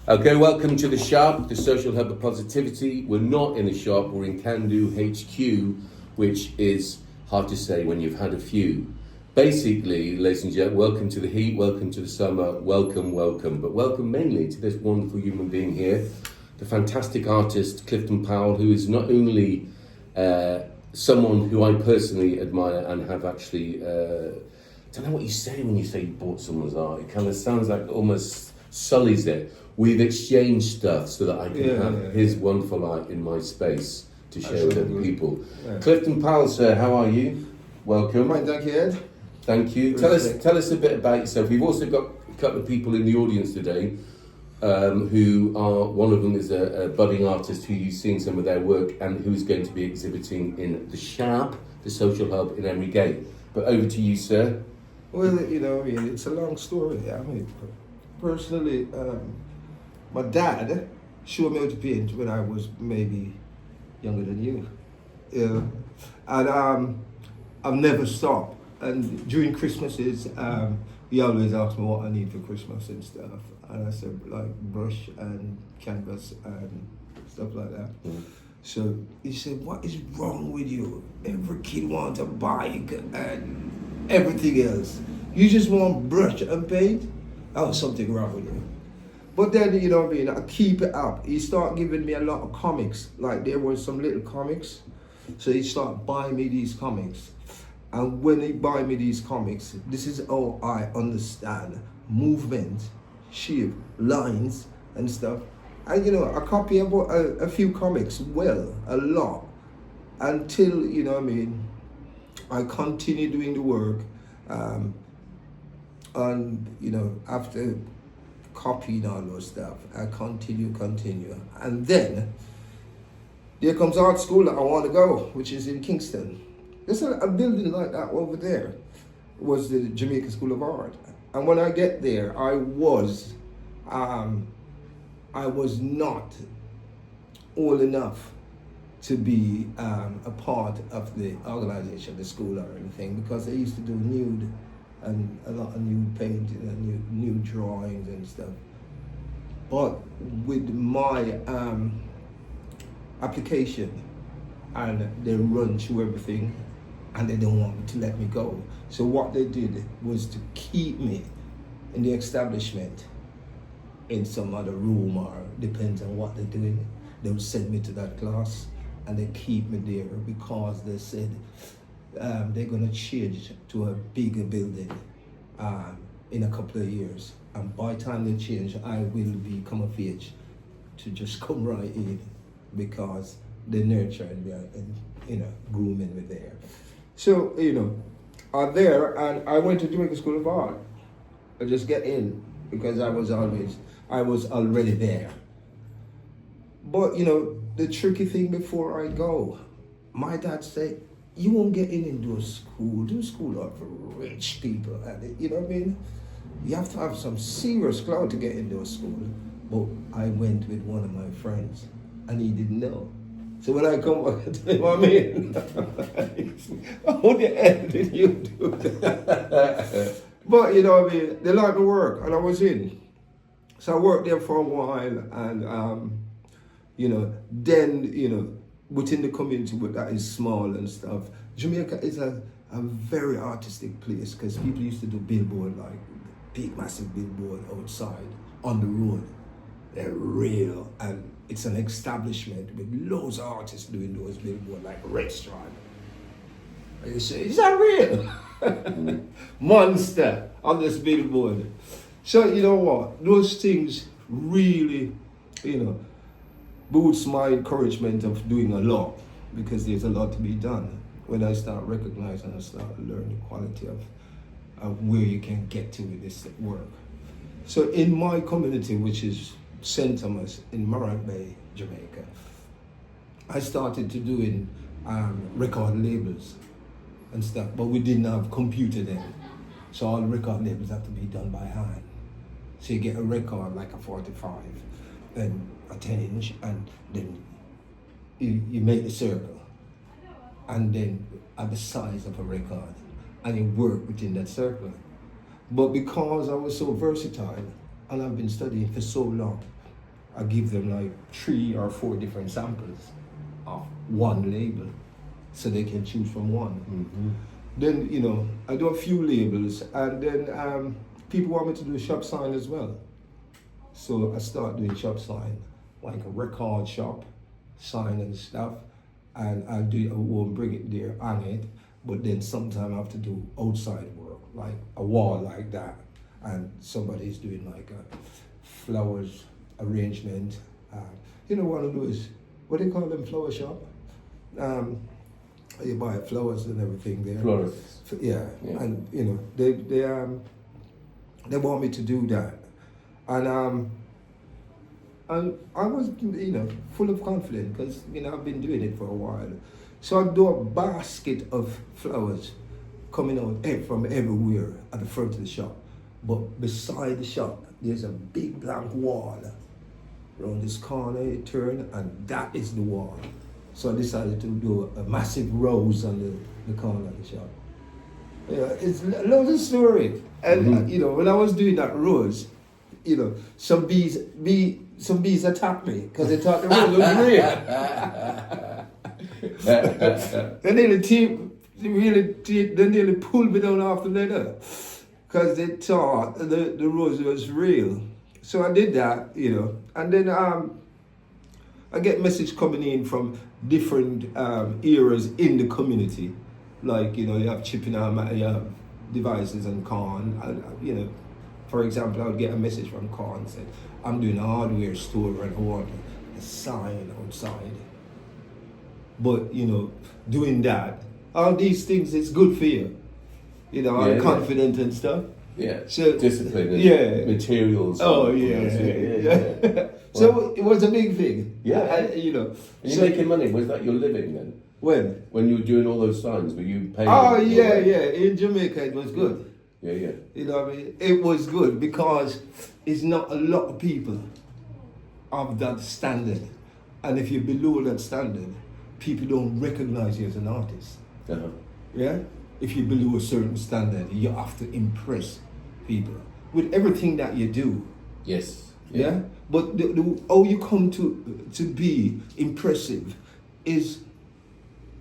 Okay, welcome to the S.H.O.P, the Social Hub of Positivity. We're not in a shop, we're in Can Do HQ, which is hard to say when you've had a few. Basically, ladies and gentlemen, welcome to the heat, welcome to the summer, welcome. But welcome mainly to this wonderful human being here, the fantastic artist Clifton Powell, who is not only someone who I personally admire and have actually, I don't know what you say when you say you bought someone's art. It kind of sounds like almost sullies it. We've exchanged stuff so that I can have his wonderful art in my space to share with other people. Yeah. Clifton Powell, sir, how are you? Welcome. Right, thank you, Ed. Thank you. Tell us a bit about yourself. We've also got a couple of people in the audience today who are, one of them is a budding artist who you've seen some of their work and who is going to be exhibiting in the S.H.O.P, the Social Hub in Emery Gate. But over to you, sir. Well, it's a long story. Personally, my dad showed me how to paint when I was maybe younger than you. And I've never stopped. And during Christmases, he always asked me what I need for Christmas and stuff. And I said, like, brush and canvas and stuff like that. Mm. So he said, what is wrong with you? Every kid wants a bike and everything else. You just want brush and paint? Oh, something wrong with you. But then, I keep it up. He started giving me a lot of comics. Like, there were some little comics. So he started buying me these comics. And when he buy me these comics, this is how I understand movement, shape, lines, and stuff. And, I copy about a few comics, a lot. Until, I continue doing the work. And, after copying all those stuff, I continue. And then, there comes art school that I want to go, which is in Kingston. There's a building like that over there, was the Jamaica School of Art. And when I get there, I was not old enough to be a part of the organization, the school or anything, because they used to do nude and a lot of nude painting and nude drawings and stuff. But with my application, and they run through everything, and they don't want me to let me go. So what they did was to keep me in the establishment in some other room, or depends on what they're doing. They would send me to that class and they keep me there because they said they're gonna change to a bigger building in a couple of years. And by the time they change, I will become of age to just come right in because they nurture and grooming me there. So, I'm there, and I went to Jamaica School of Art. I just get in because I was already there. But, the tricky thing before I go, my dad said, you won't get into a school. Those schools are for rich people. And you know what I mean? You have to have some serious clout to get into a school. But I went with one of my friends, and he didn't know. So when I come back, I tell him, what I mean? How the hell did you do that? But, they like the work, and I was in. So I worked there for a while, and, then, within the community that is small and stuff, Jamaica is a very artistic place, because people used to do billboard, like big, massive billboard outside, on the road. They're real, and it's an establishment with loads of artists doing those billboards, like a restaurant. And you say, is that real? Monster on this billboard. So you know what? Those things really, boosts my encouragement of doing a lot, because there's a lot to be done. When I start recognizing, I start learning the quality of where you can get to with this work. So in my community, which is St. Thomas in Morant Bay, Jamaica, I started to doing record labels and stuff, but we didn't have computer then. So all record labels have to be done by hand. So you get a record like a 45, then a 10-inch, and then you make the circle, and then at the size of a record, and you work within that circle. But because I was so versatile, and I've been studying for so long, I give them like 3 or 4 different samples of one label, so they can choose from one. Mm-hmm. Then, you know, I do a few labels, and then people want me to do a shop sign as well. So I start doing shop sign, like a record shop sign and stuff, and I won't bring it there on it, but then sometimes I have to do outside work, like a wall like that, and somebody's doing like a flowers arrangement. You know, one of those, what do you call them, flower shop? You buy flowers and everything there. Florists. Yeah, and you know, they want me to do that, and I was, you know, full of confidence because, you know, I've been doing it for a while. So I do a basket of flowers coming out from everywhere at the front of the shop. But beside the shop, there's a big blank wall. Around this corner, you turn, and that is the wall. So I decided to do a massive rose on the corner of the shop. Yeah, it's loads of story. And you know, when I was doing that rose, you know, some bees attacked me because they thought the rose was real. They nearly pulled me down off the ladder because they thought the rose was real. So I did that, you know, and then I get message coming in from different eras in the community. Like, you know, you have chipping arm, you have devices and corn. You know, for example, I would get a message from corn saying, I'm doing a hardware store and I want a sign outside. But, you know, doing that, all these things is good for you. You know, I'm confident and stuff. Yeah, so, discipline and materials. Oh, yeah. So it was a big thing. Yeah. You know. And you're making money. Was that your living then? When? When you were doing all those signs, were you paying? Oh, yeah. In Jamaica, it was good. Yeah. You know what I mean? It was good because it's not a lot of people of that standard. And if you're below that standard, people don't recognize you as an artist. Uh-huh. Yeah? If you're below a certain standard, you have to impress people with everything that you do. Yes. Yeah? But how you come to be impressive is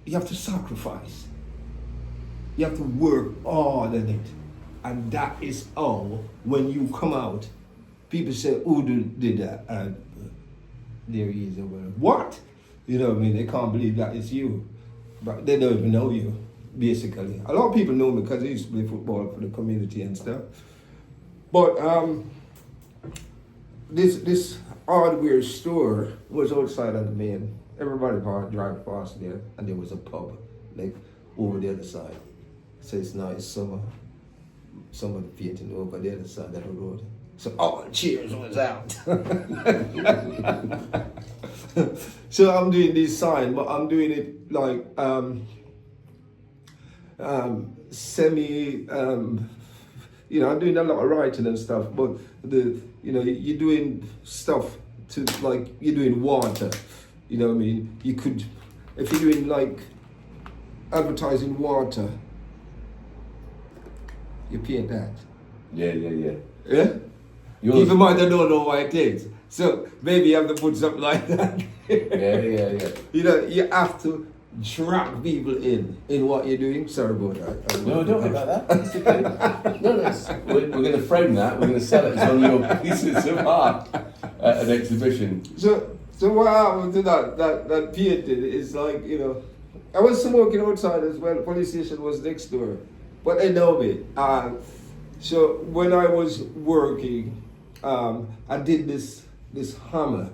you have to sacrifice. You have to work hard at it. And that is how, when you come out, people say, who did that? And there he is. What? You know what I mean? They can't believe that it's you. But they don't even know you, basically. A lot of people know me because I used to play football for the community and stuff. But this hardware store was outside of the main. Everybody drive past there, and there was a pub, like, over the other side. So it's now summer. Somebody painting over the other side of the road. So all cheers was out. So I'm doing this sign, but I'm doing it like semi. You know, I'm doing a lot of writing and stuff, but you're doing stuff to, like, you're doing water. You know what I mean? You could, if you're doing like advertising water, you paint that. Yeah. Yeah? People might not know what it is. So maybe you have to put something like that. Yeah. You know, you have to drag people in what you're doing. Sorry about that. No, don't worry about that. It's okay. No, we're going to frame that. We're going to sell it as one of your pieces of art at an exhibition. So what happened to that painting is, like, you know, I was smoking outside as well. The police station was next door, but they know me. So when I was working, I did this hammer,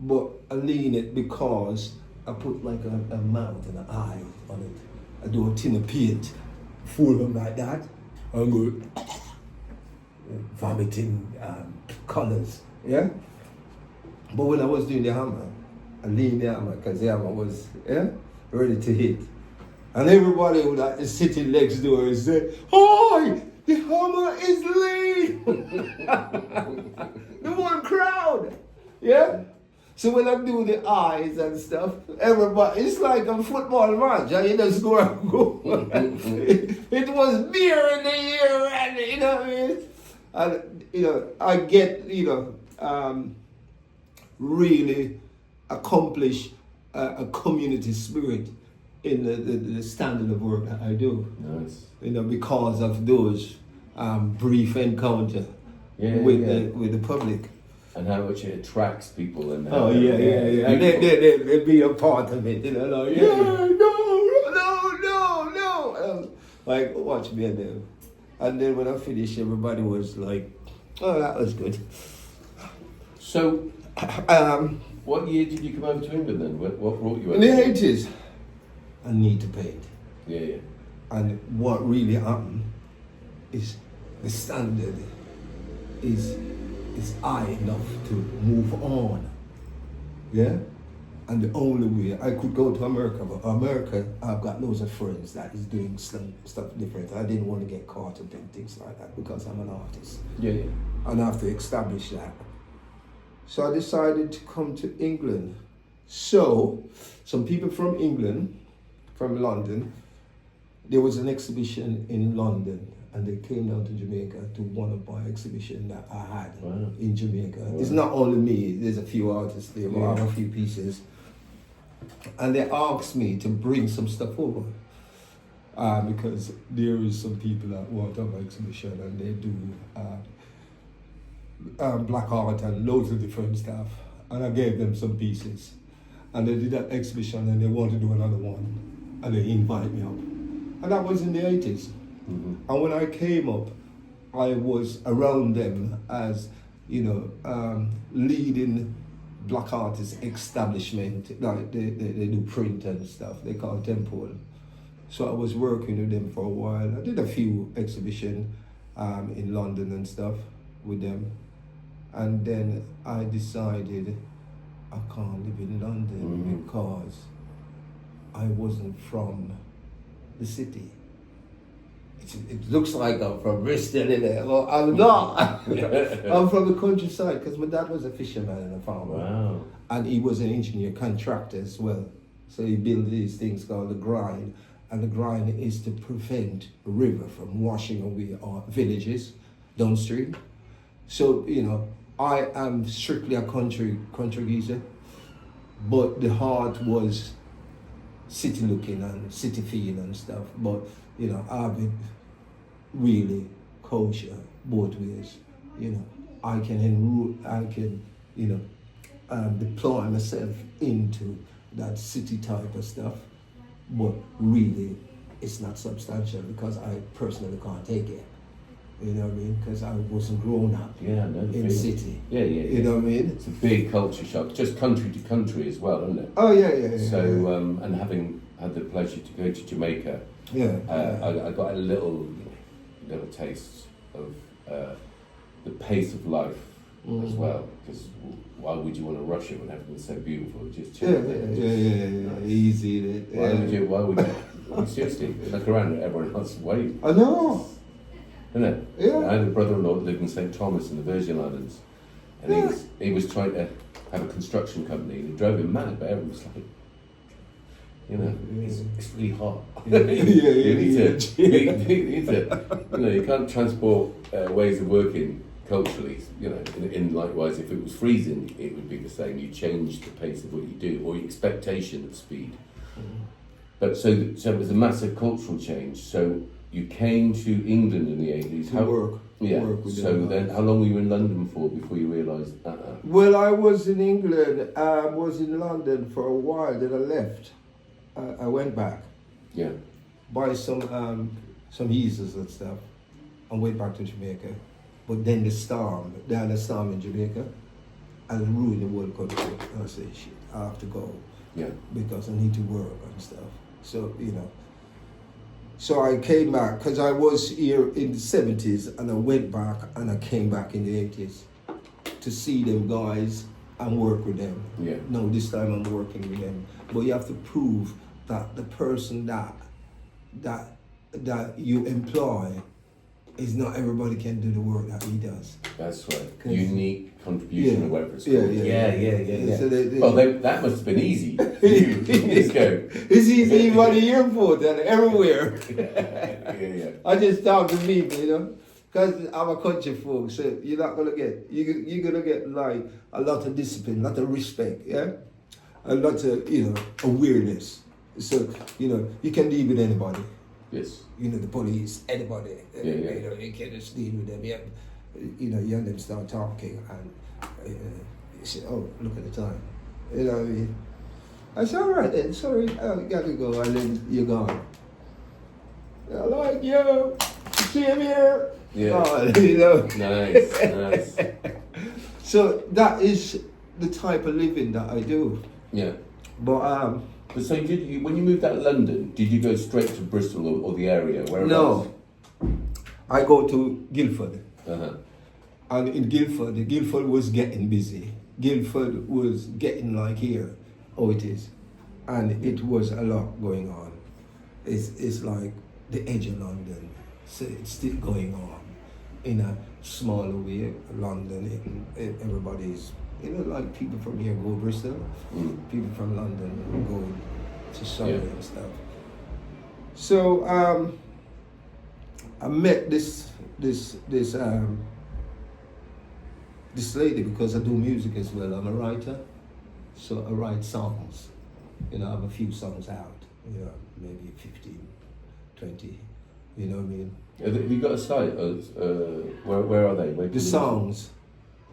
but I lean it because I put like a mouth and an eye on it. I do a tin of paint, full of them like that. I'm good. Vomiting colors, yeah? But when I was doing the hammer, I leaned the hammer because the hammer was ready to hit. And everybody who is sitting next door is saying, "Hi, the hammer is lean!" The whole crowd, yeah? So when I do the eyes and stuff, everybody, it's like a football match. You just score and go. It was beer in the air, and you know what I mean? And, you know, I get, you know, really accomplish a community spirit in the standard of work that I do. Nice. You know, because of those brief encounter with the public. And how much it attracts people and Oh yeah. And they be a part of it, you know, like no. Like watch me and them. And then when I finished, everybody was like, "Oh, that was good." So, what year did you come over to England then? What brought you over? In the 80s, I need to paint. Yeah. And what really happened is the standard is high enough to move on. Yeah? And the only way I could go to America, but America, I've got loads of friends that is doing some stuff different. I didn't want to get caught up in things like that because I'm an artist. Yeah. And I have to establish that. So I decided to come to England. So, some people from England, from London, there was an exhibition in London, and they came down to Jamaica to one of my exhibitions that I had in Jamaica. Wow. It's not only me, there's a few artists there, but I have a few pieces. And they asked me to bring some stuff over because there is some people that want to have an exhibition and they do black art and loads of different stuff. And I gave them some pieces. And they did that exhibition and they want to do another one. And they invited me up. And that was in the 80s. Mm-hmm. And when I came up, I was around them as, you know, leading black artist establishment. Like they do print and stuff. They call it Temple. So I was working with them for a while. I did a few exhibitions in London and stuff with them. And then I decided I can't live in London because I wasn't from the city. It looks like I'm from Bristol, innit? Well, I'm not. I'm from the countryside because my dad was a fisherman and a farmer. Wow. And he was an engineer contractor as well. So he built these things called the grind. And the grind is to prevent a river from washing away our villages downstream. So, you know, I am strictly a country geezer, but the heart was city looking and city feel and stuff. But, you know, I've been really kosher both ways. You know, I can, you know, deploy myself into that city type of stuff, but really it's not substantial because I personally can't take it. You know what I mean? Because I wasn't grown up in the city. Yeah. You know what I mean? It's a big culture shock, just country to country as well, isn't it? Oh, yeah. So, and having had the pleasure to go to Jamaica, I got a little taste of the pace of life as well. Because why would you want to rush it when everything's so beautiful? Just chill. Yeah. Easy. Why would you? Seriously, look around at everyone else's way. I know. Isn't it? Yeah. I had a brother-in-law that lived in St. Thomas in the Virgin Islands, and he was trying to have a construction company, and it drove him mad. But everyone was like, you know, it's really hot. You need to, you know, you can't transport ways of working culturally. You know, in likewise, if it was freezing, it would be the same. You change the pace of what you do, or your expectation of speed. But so it was a massive cultural change. So you came to England in the 80s. Work. Yeah. So then, how long were you in London for before you realised? Well, I was in England. I was in London for a while. Then I left. I went back. Yeah. Buy some easels and stuff, and went back to Jamaica. But then the storm in Jamaica, and ruined the whole country. And I said, shit, I have to go. Yeah. Because I need to work and stuff. So, you know. So I came back, because I was here in the 70s, and I went back, and I came back in the 80s to see them guys and work with them. Yeah. No, this time I'm working with them. But you have to prove that the person that you employ is not everybody can do the work that he does. That's right. Unique contribution, or whatever it's called. Yeah. So that must have been easy for you years ago. It's easy even at the airport and everywhere. Yeah. I just talk to people, you know. Because I'm a country folk, so you're not gonna get you're gonna get like a lot of discipline, a lot of respect, yeah, a lot of awareness. So you can deal with anybody. Yes. The police, anybody. Yeah. You can just deal with them. Yeah. You and them start talking, and you say, "Oh, look at the time." You know what I mean? I said, "All right then, sorry, I gotta go," and then you're gone. I like you. See him here. Yeah. Oh, Nice. So that is the type of living that I do. Yeah. But But so did you, when you moved out of London, did you go straight to Bristol or the area? Whereabouts? no, I go to Guildford. Uh-huh. And in Guildford was getting busy. Guildford was getting like here, it is. And it was a lot going on. It's like the edge of London. So it's still going on. In a smaller way, London, everybody's, like people from here go Bristol, people from London go to Surrey and stuff. So I met this lady because I do music as well. I'm a writer, so I write songs. I have a few songs out, maybe 15, 20, you know what I mean? Have you got a site? Where are they? Where The songs.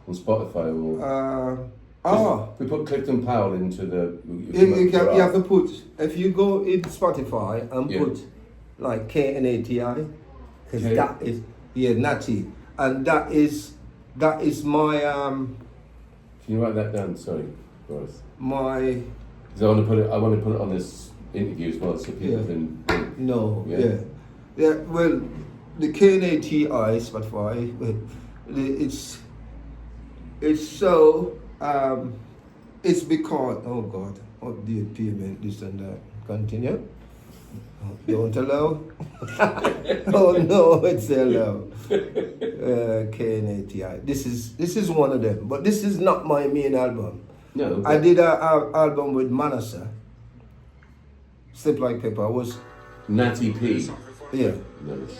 On Spotify or? We put Clifton Powell into the. You have to put, if you go in Spotify and put like KNATI, because that is, Natty, and that is my Can you write that down? Sorry, Boris. my. Because I want to put it on this interview as well, so people can. Well, the KNATI Spotify, it's so it's because the payment, this and that. Continue. Don't allow. Oh no, it's allow. KNATI. This is one of them, but this is not my main album. No. I did an album with Manasseh. Slip Like Pepper. I was. Natty P. Yeah. Nice.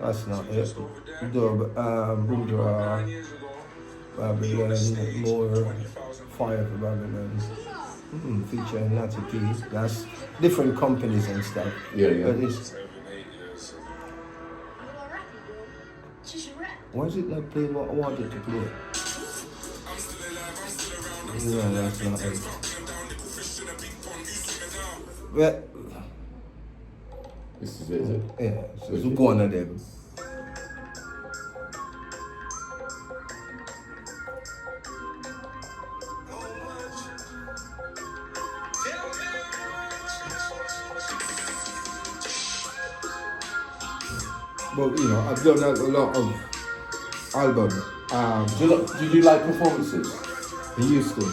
That's not it. Dub, Boudra, Babylon, more Fire for Babylon. Featuring Natty P. That's different companies and stuff. Yeah. But it's. Why is it not playing what I wanted to play? No, that's not it. Well, This is it, is it? yeah, so it's one of them. But I've done a lot of albums. Did you like performances? I used to.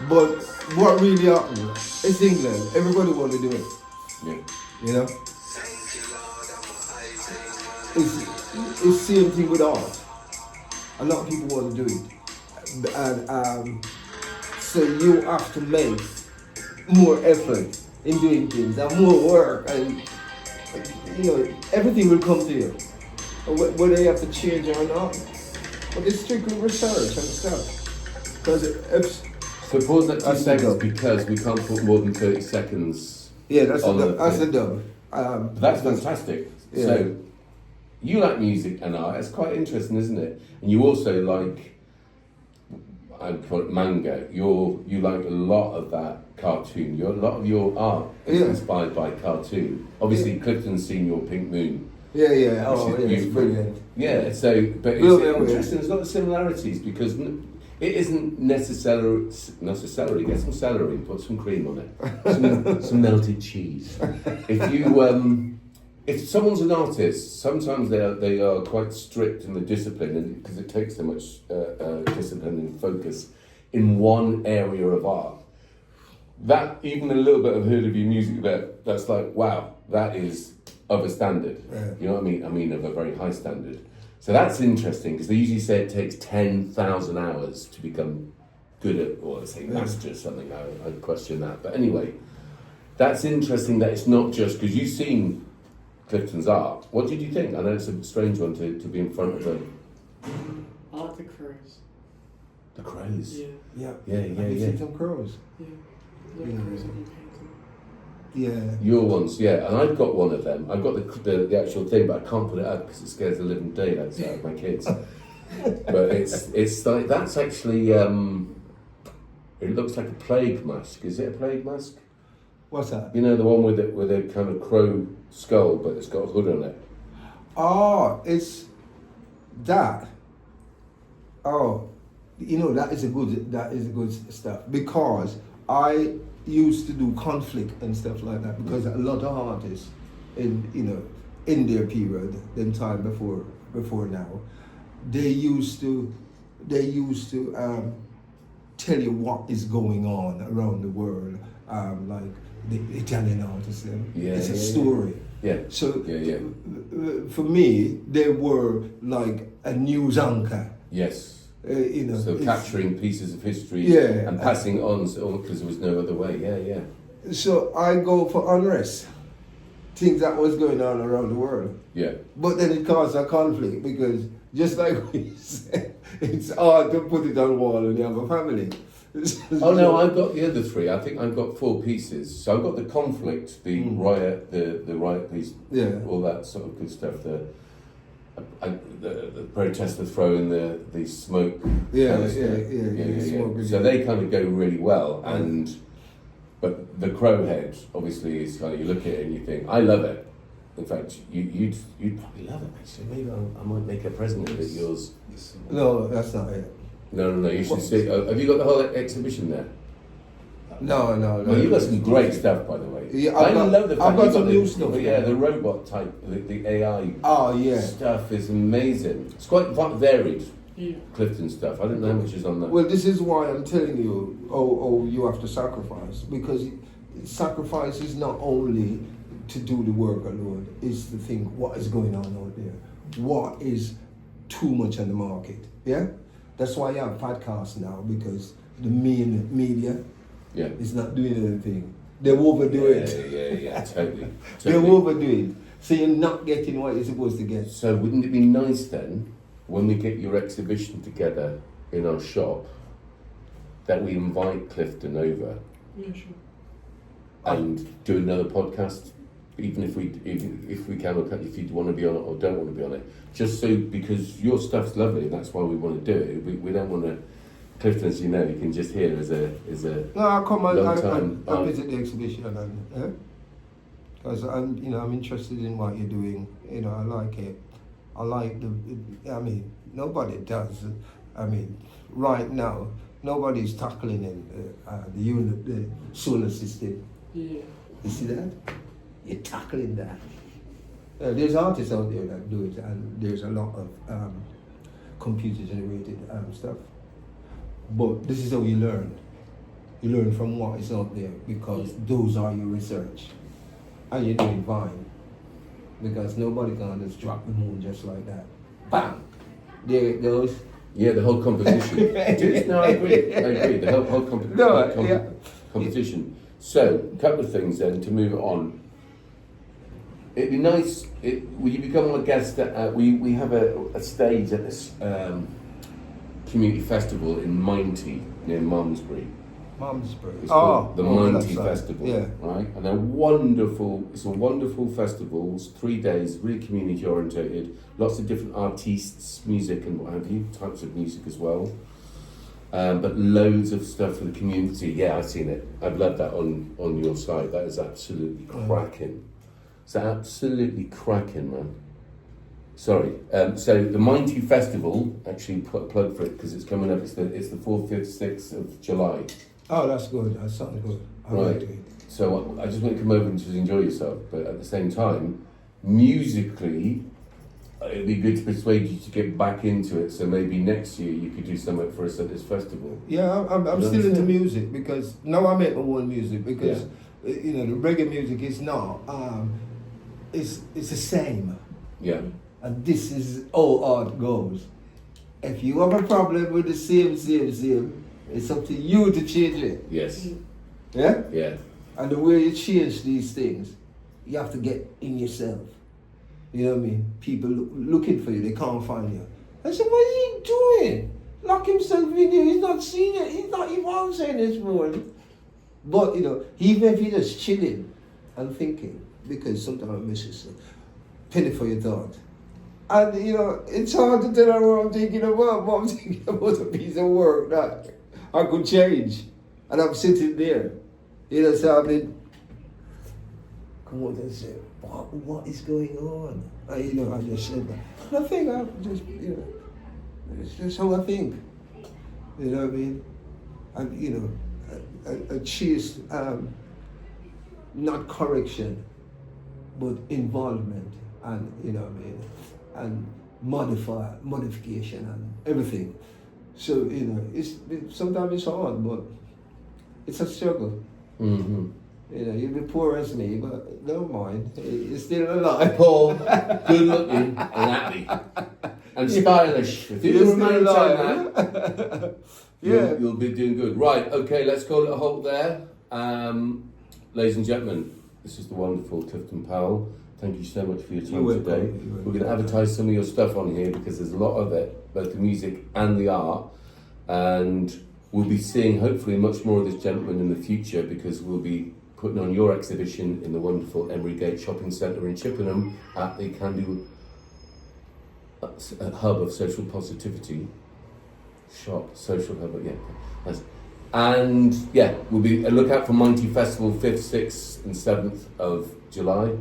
But what really happened is England. Everybody want to do it. Yeah. It's same thing with art. A lot of people want to do it, and so you have to make more effort in doing things and more work, and everything will come to you, whether you have to change or not. But it's strictly research and stuff. Because Suppose that 2 seconds because we can't put more than 30 seconds. Yeah, that's a dub. That's fantastic. Yeah. So, you like music and art. It's quite interesting, isn't it? And you also like, I'd call it manga. You like a lot of that cartoon. A lot of your art is inspired by cartoon. Obviously, Clifton's seen your Pink Moon. Yeah. It's brilliant. Yeah. So, but it's interesting. There's a lot of similarities because it isn't necessarily get some celery, put some cream on it, some melted cheese. If someone's an artist, sometimes they are quite strict in the discipline because it takes so much discipline and focus in one area of art. That even a little bit I've heard of your music that's like, wow, that is of a standard. Yeah. You know what I mean? I mean of a very high standard. So that's interesting because they usually say it takes 10,000 hours to become good at, or they say master something. I'd question that. But anyway, that's interesting that it's not just because you've seen Clifton's art. What did you think? I know it's a strange one to be in front of I like the crows. the crows. Yeah. Yeah. Yeah, Have you seen some crows? Yeah. The Yeah. crows that you painted. Yeah. Your ones, yeah, and I've got one of them. I've got the actual thing, but I can't put it up because it scares the living daylights out of my kids. But it's like that's actually it looks like a plague mask. Is it a plague mask? What's that? You know, the one with a kind of crow skull, but it's got a hood on it. Oh, it's that. Oh, you know that is a good stuff because I used to do conflict and stuff like that because a lot of artists in their period, them time before now, they used to tell you what is going on around the world, like the Italian artists. It's a story. Yeah. So Yeah. for me, they were like a news anchor. Yes. So So capturing pieces of history Yeah. and passing on, because there was no other way. Yeah. So I go for unrest, things that was going on around the world. Yeah. But then it caused a conflict because just like we said, it's hard to put it on the wall and you have a family. Oh no, I've got the other three. I think I've got 4 pieces. So I've got the conflict, the riot, the riot piece, Yeah. all that sort of good stuff. The protesters throwing the smoke. Yeah, kind of stuff. yeah. Smoke, So they kind of go really well, but the crow head obviously is kind of, you look at it and you think, I love it. In fact, you'd probably love it. Actually, maybe I might make a present of it. Yours. No, that's not it. No. You should see. Have you got the whole exhibition there? No. Well, you've got some great stuff, by the way. Yeah, I love the fact I've got you've some the, new stuff. Yeah, the robot type, the AI Oh yeah. stuff is amazing. It's quite varied, Yeah. Clifton stuff. I don't know how much is on that. Well, this is why I'm telling you. Oh, you have to sacrifice because sacrifice is not only to do the work alone. It's to think what is going on out there. What is too much on the market? Yeah. That's why you have podcasts now because the main media is not doing anything. They overdo it. Yeah, totally. They overdo it. So you're not getting what you're supposed to get. So wouldn't it be nice then, when we get your exhibition together in our shop, that we invite Clifton over Yeah, sure. and do another podcast, even if we can, or if you want to be on it or don't want to be on it, just so, because your stuff's lovely and that's why we want to do it. We don't want to. Clifton, as you know, you can just hear as a No, I'll come and long-time visit the exhibition and because I'm interested in what you're doing. I like it. I like nobody does. Right now, nobody's tackling the solar system. Yeah. You see that? You're tackling that. There's artists out there that do it, and there's a lot of computer-generated stuff. But this is how you learn. You learn from what is out there because those are your research. And you're doing fine. Because nobody can just drop the moon just like that. Bam! There it goes. Yeah, the whole competition. No, I agree. The whole competition. So, a couple of things then to move on. It'd be nice. Will you become a guest? We have a stage at this community festival in Minety near Malmesbury. Malmesbury. It's called the Minety that's Festival, yeah. right? And they're wonderful. It's a wonderful festival. It's 3 days, really community orientated. Lots of different artists, music and what have you, types of music as well. But loads of stuff for the community. Yeah, I've seen it. I've loved that on your site. That is absolutely cracking. It's absolutely cracking, man. Sorry. So the Minety Festival, actually put a plug for it because it's coming up. It's the 4th, 5th, 6th of July. Oh, that's good. That sounds good. I like it. So I just want to come over and just enjoy yourself, but at the same time, musically, it'd be good to persuade you to get back into it. So maybe next year you could do something for us at this festival. Yeah, I'm still into music because now I make my own music because the reggae music is not it's the same. Yeah. And this is how art goes. If you have a problem with the same, it's up to you to change it. Yes. Yeah? Yeah. And the way you change these things, you have to get in yourself. You know what I mean? People looking for you, they can't find you. I said, what is he doing? Lock himself in here. He's not seen it. He's not even answering this morning. But, you know, even if he's just chilling and thinking, because sometimes I miss it, so penny for your thought. And, you know, it's hard to tell her what I'm thinking about, but I'm thinking about a piece of work that I could change. And I'm sitting there. You know, so I've been, come on and say, what is going on? And, you know, I just said that. Nothing, I just, you know, it's just how I think. You know what I mean? And, you know, I choose not correction, but involvement, and, you know what I mean, and modification and everything. So, you know, sometimes it's hard, but it's a struggle. Mm-hmm. You know, you'll be poor as me, but never mind. You're still alive. Paul, good looking and happy. And stylish. If you You're remain still like alive. that, Yeah. you'll be doing good. Right, okay, let's call it a halt there. Ladies and gentlemen, this is the wonderful Clifton Powell. Thank you so much for your time You're welcome. today. You're welcome. We're going to advertise some of your stuff on here because there's a lot of it, both the music and the art. And we'll be seeing hopefully much more of this gentleman in the future because we'll be putting on your exhibition in the wonderful Emery Gate Shopping Centre in Chippenham at the Can-Do Hub of Social Positivity. S.H.O.P, Social Hub, yeah. Nice. And yeah, we'll be look out for Mighty Festival 5th, 6th and 7th of July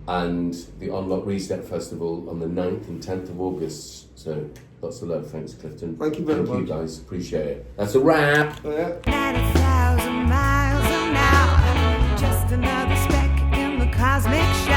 and the Unlock Reset Festival on the 9th and 10th of August. So lots of love, thanks Clifton. Thank you very much. Thank you guys, appreciate it. That's a wrap. Yeah. At 1,000 miles an hour, just another speck in the cosmic show.